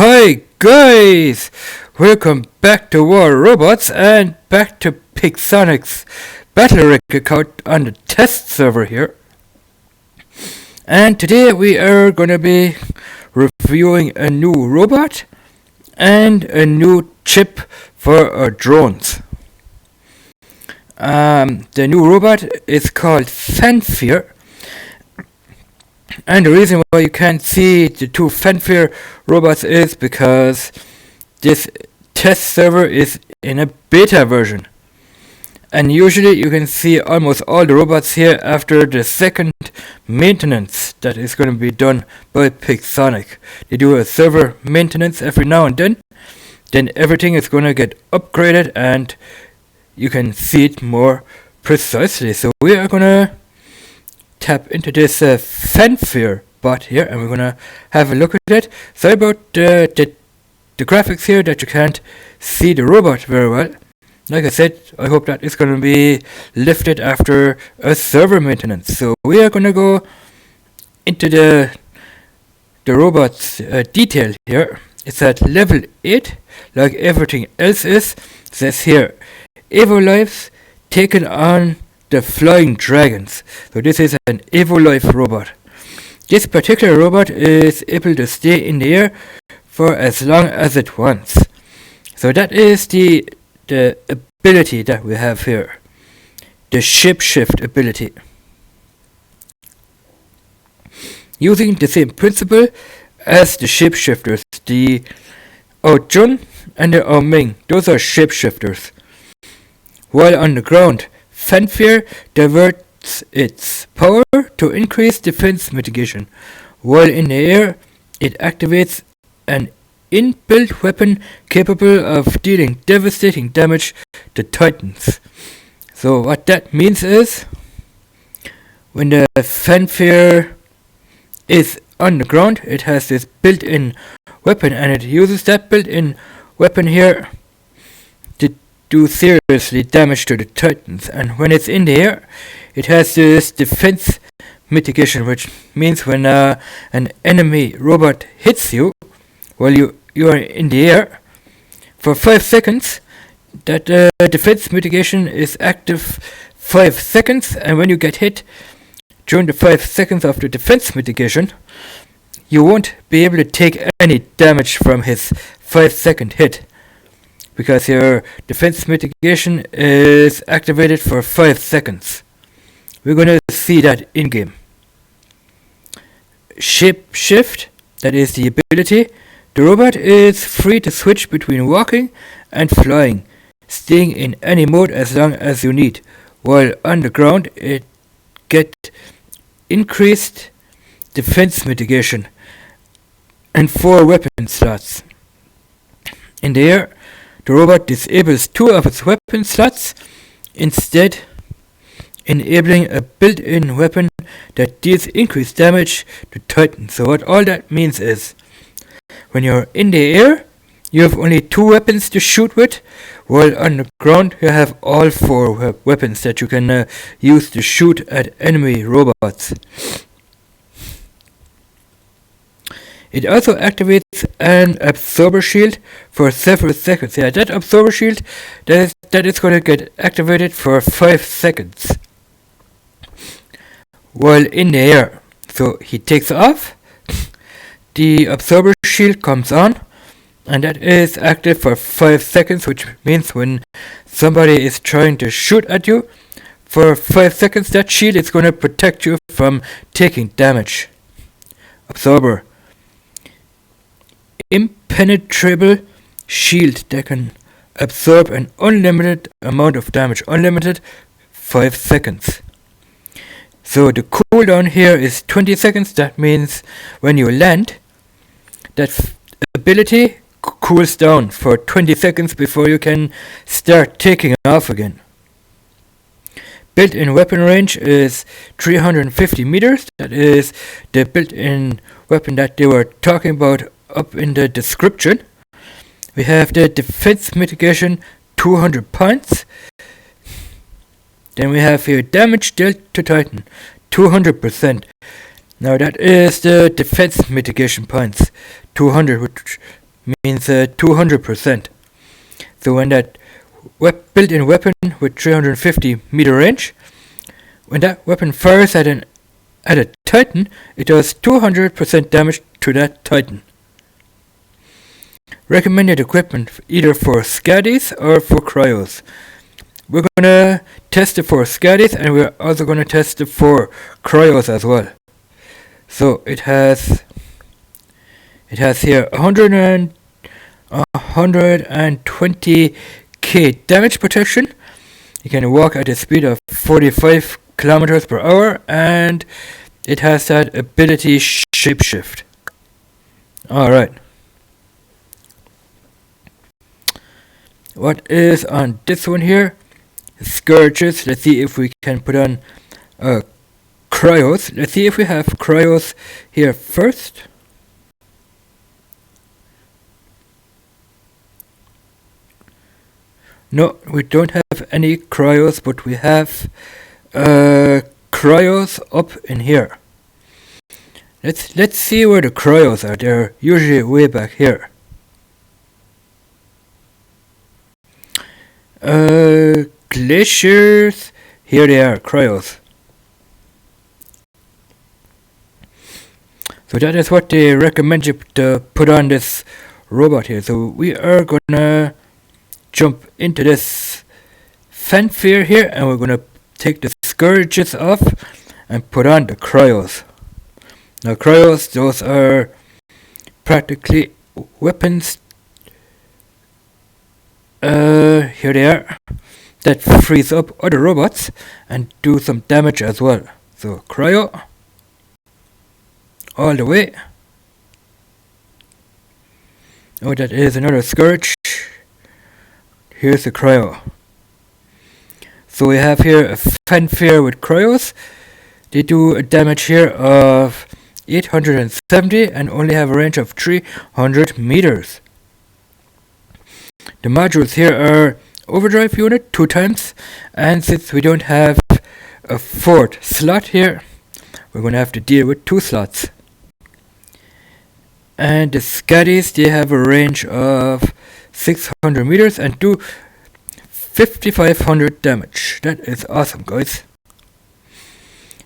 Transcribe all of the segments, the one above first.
Hi guys! Welcome back to War Robots and back to Pixonic's Battle Rig account on the test server here. And today we are going to be reviewing a new robot and a new chip for our drones. The new robot is called Fafnir. And the reason why you can't see the two Fafnir robots is because this test server is in a beta version. And usually you can see almost all the robots here after the second maintenance that is going to be done by Pixonic. They do a server maintenance every now and then everything is going to get upgraded and you can see it more precisely. So we are going to tap into this Fafnir bot here and we're gonna have a look at it. Sorry about the graphics here that you can't see the robot very well. Like I said, I hope that it's gonna be lifted after a server maintenance. So we are gonna go into the robot's detail here. It's at level 8, like everything else is. It says here, Evo lives taken on the flying dragons. So this is an Evo-Life robot. This particular robot is able to stay in the air for as long as it wants. So that is the ability that we have here. The shapeshift ability. Using the same principle as the shapeshifters, the Jun and the Ming, those are shapeshifters. While on the ground, Fafnir diverts its power to increase defense mitigation, while in the air it activates an inbuilt weapon capable of dealing devastating damage to Titans. So what that means is, when the Fafnir is on the ground, it has this built-in weapon and it uses that built-in weapon here do seriously damage to the Titans, and when it's in the air it has this defense mitigation, which means when an enemy robot hits you while you are in the air for 5 seconds, that defense mitigation is active 5 seconds, and when you get hit during the 5 seconds of the defense mitigation, you won't be able to take any damage from his 5-second hit, because your defense mitigation is activated for 5 seconds. We're going to see that in-game. Shapeshift, that is the ability. The robot is free to switch between walking and flying, staying in any mode as long as you need. While on the ground, it gets increased defense mitigation and 4 weapon slots. In the air, the robot disables 2 of its weapon slots, instead enabling a built-in weapon that deals increased damage to Titans. So what all that means is, when you're in the air, you have only 2 weapons to shoot with, while on the ground you have all 4 weapons that you can use to shoot at enemy robots. It also activates an absorber shield for several seconds. Yeah, that absorber shield that is going to get activated for 5 seconds while in the air. So he takes off, the absorber shield comes on, and that is active for 5 seconds, which means when somebody is trying to shoot at you for 5 seconds, that shield is going to protect you from taking damage. Absorber. Impenetrable shield that can absorb an unlimited amount of damage. Unlimited 5 seconds. So the cooldown here is 20 seconds. That means when you land, that ability cools down for 20 seconds before you can start taking off again. Built-in weapon range is 350 meters. That is the built-in weapon that they were talking about up in the description. We have the defense mitigation 200 points. Then we have here damage dealt to Titan 200%. Now that is the defense mitigation points 200, which means 200%. So when that built-in weapon with 350 meter range, when that weapon fires at a Titan, it does 200% damage to that Titan. Recommended equipment either for Scadies or for Cryos. We're gonna test it for Scadies, and we're also gonna test it for Cryos as well. So it has here 120k damage protection. You can walk at a speed of 45 kilometers per hour, and it has that ability shapeshift. Alright. What is on this one here? Scourges. Let's see if we can put on Cryos. Let's see if we have Cryos here first. No, we don't have any Cryos, but we have Cryos up in here. Let's see where the Cryos are. They're usually way back here. Glaciers. Here they are, Cryos. So that is what they recommend you to put on this robot here. So we are gonna jump into this Fafnir here, and we're gonna take the Scourges off and put on the Cryos. Now Cryos, those are practically weapons. Here they are, that freeze up other robots and do some damage as well. So Cryo, all the way. Oh, that is another Scourge. Here's the Cryo. So we have here a Fafnir with Cryos. They do a damage here of 870 and only have a range of 300 meters. The modules here are overdrive unit 2 times, and since we don't have a 4th slot here, we're going to have to deal with 2 slots. And the Scadies, they have a range of 600 meters and do 5500 damage. That is awesome, guys.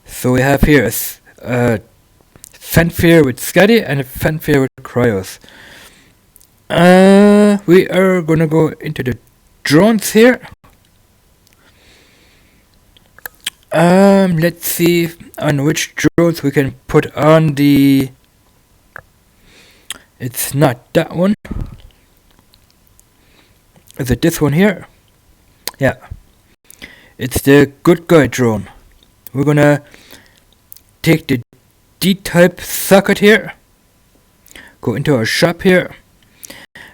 So we have here a Fafnir with Scadi and a Fafnir with Cryos. We are gonna go into the drones here. Let's see on which drones we can put on the... It's not that one. Is it this one here? Yeah. It's the good guy drone. We're gonna take the D-type socket here. Go into our shop here.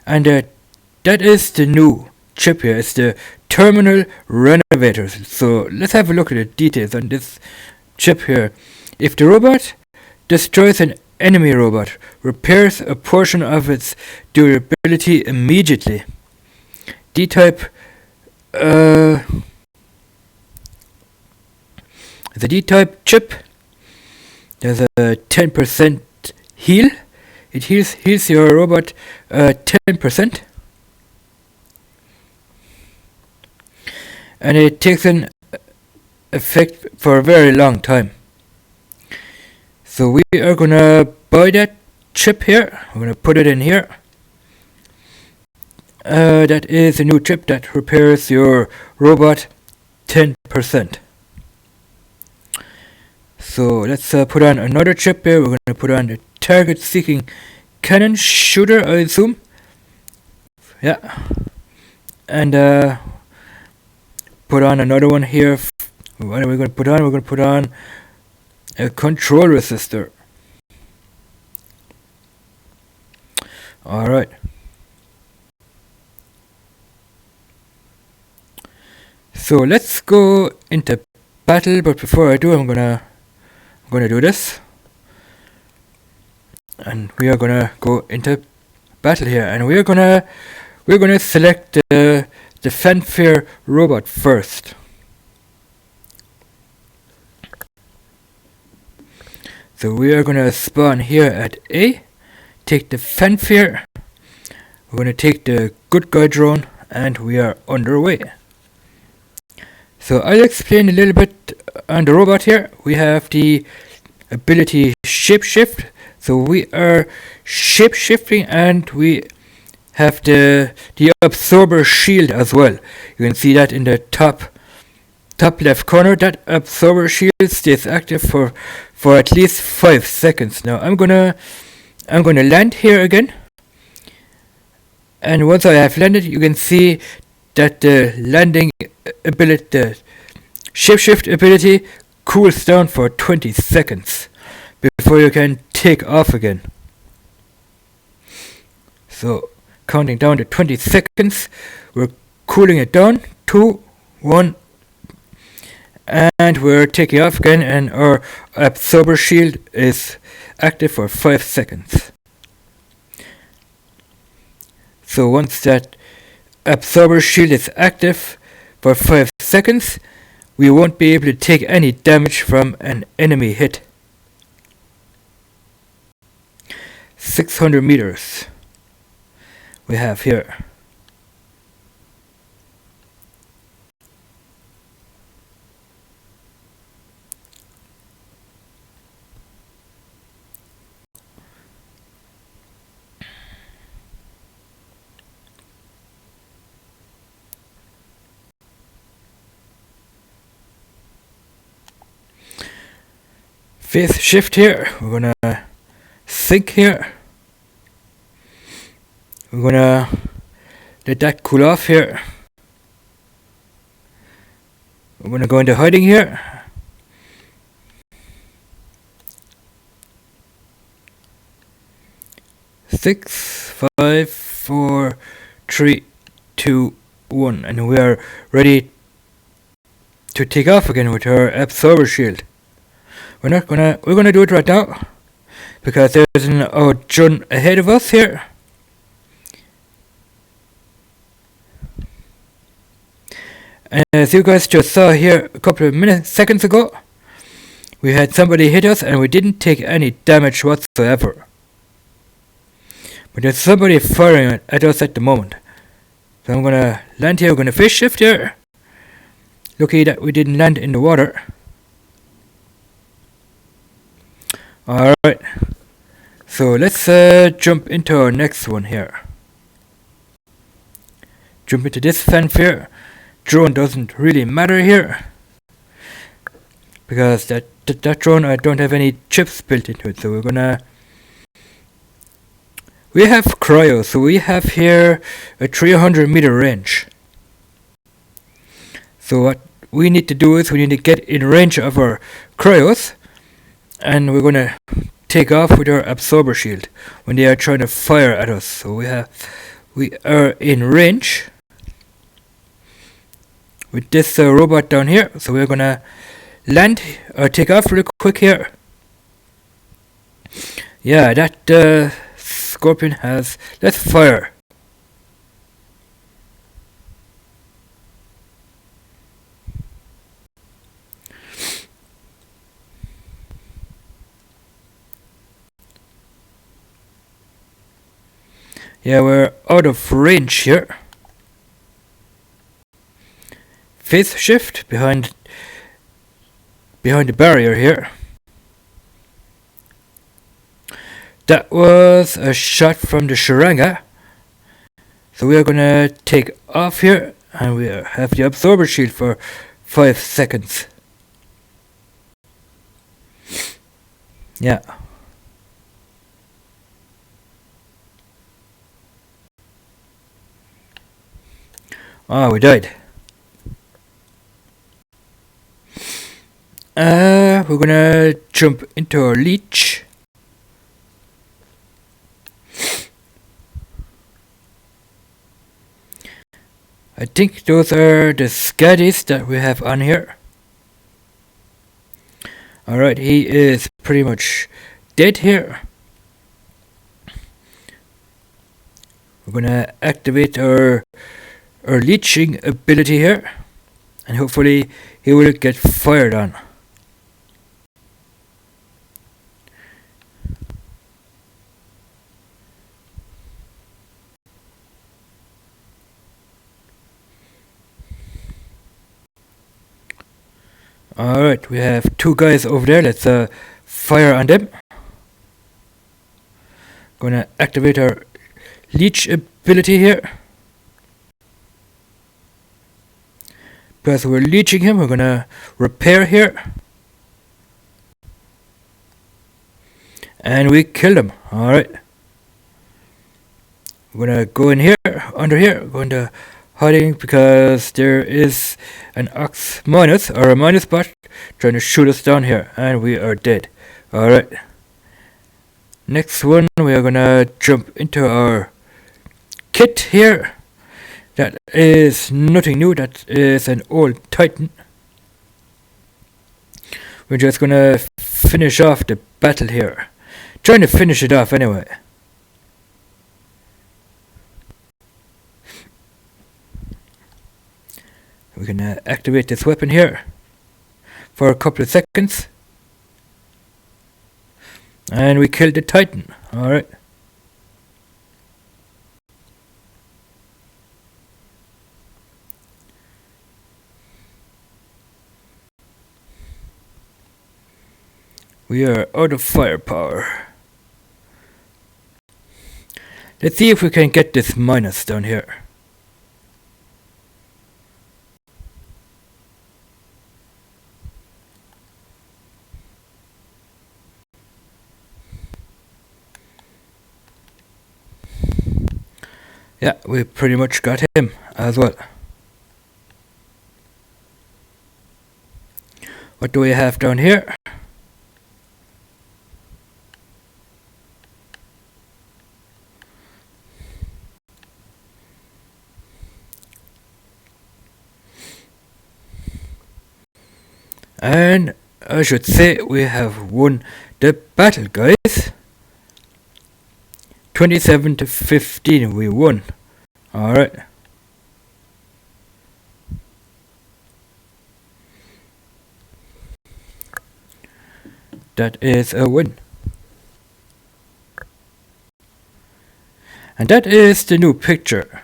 And that is the new chip here. It's the Terminal Renovator. So let's have a look at the details on this chip here. If the robot destroys an enemy robot, repairs a portion of its durability immediately. D-type the D-type chip, there's a 10% heal. It heals your robot 10%, and it takes an effect for a very long time. So we are gonna buy that chip here. We're gonna put it in here. That is a new chip that repairs your robot 10%. So let's put on another chip here. We're gonna put on the target seeking cannon shooter, I assume. Yeah. And put on another one here. What are we gonna put on? We're gonna put on a control resistor. Alright. So let's go into battle, but before I do, I'm gonna do this. And we are gonna go into battle here, and we're gonna select the Fafnir robot first. So we are gonna spawn here at A, take the Fafnir, We're going to take the good guy drone and we are underway. So I'll explain a little bit on the robot here. We have the ability shapeshift. So we are shapeshifting and we have the absorber shield as well. You can see that in the top left corner. That absorber shield stays active for at least 5 seconds. Now I'm gonna land here again, and once I have landed, you can see that the landing ability, the shapeshift ability, cools down for 20 seconds before you can take off again. So counting down to 20 seconds, we're cooling it down. 2, 1, and we're taking off again, and our absorber shield is active for 5 seconds. So once that absorber shield is active for 5 seconds, we won't be able to take any damage from an enemy hit. 600 meters we have here. Phase shift here. We're gonna sync here. We're gonna let that cool off here. We're gonna go into hiding here. Six, 5, 4, 3, 2, 1, and we are ready to take off again with our absorber shield. We're gonna do it right now because there's an outjun ahead of us here. And as you guys just saw here a couple of seconds ago, we had somebody hit us and we didn't take any damage whatsoever. But there's somebody firing at us at the moment. So I'm gonna land here, we're gonna phase shift here. Lucky that we didn't land in the water. Alright, so let's jump into our next one here. Jump into this fanfare. Drone doesn't really matter here because that drone, I don't have any chips built into it. So we have cryo, so we have here a 300 meter range. So what we need to do is we need to get in range of our cryos, and we're gonna take off with our absorber shield when they are trying to fire at us. So we are in range with this robot down here. So we're gonna land or take off real quick here. Yeah, that Scorpion has. Let's fire. Yeah, we're out of range here. Phase shift behind the barrier here. That was a shot from the Sharanga. So we are gonna take off here, and we have the absorber shield for 5 seconds. Yeah. Oh, we died. We're gonna jump into our leech. I think those are the scaddies that we have on here. Alright, he is pretty much dead here. We're gonna activate our leeching ability here, and hopefully he will get fired on. Alright, we have two guys over there. Let's fire on them. Gonna activate our leech ability here. Because we're leeching him, we're gonna repair here. And we killed him. Alright. We're gonna go in here, under here, go into hiding because there is an ox minus, or a minus bot, trying to shoot us down here, and we are dead. Alright. Next one, we are gonna jump into our kit here. That is nothing new, that is an old Titan. We're just gonna finish off the battle here. Trying to finish it off anyway. We're gonna activate this weapon here for a couple of seconds. And we killed the Titan. Alright. We are out of firepower. Let's see if we can get this minus down here. Yeah, we pretty much got him as well. What do we have down here? And I should say we have won the battle, guys. 27 to 15 we won. Alright. That is a win. And that is the new picture.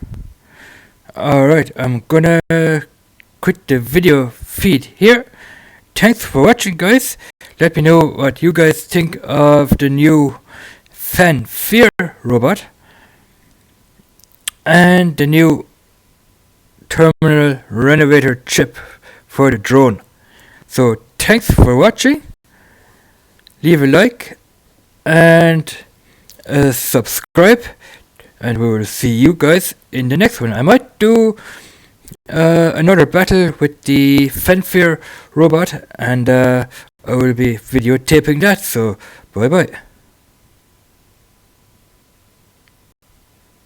Alright, I'm gonna quit the video feed here. Thanks for watching, guys. Let me know what you guys think of the new Fafnir robot and the new Terminal Renovator chip for the drone. So thanks for watching. Leave a like and subscribe, and we will see you guys in the next one. I might do another battle with the Fafnir robot, and I will be videotaping that. So bye bye.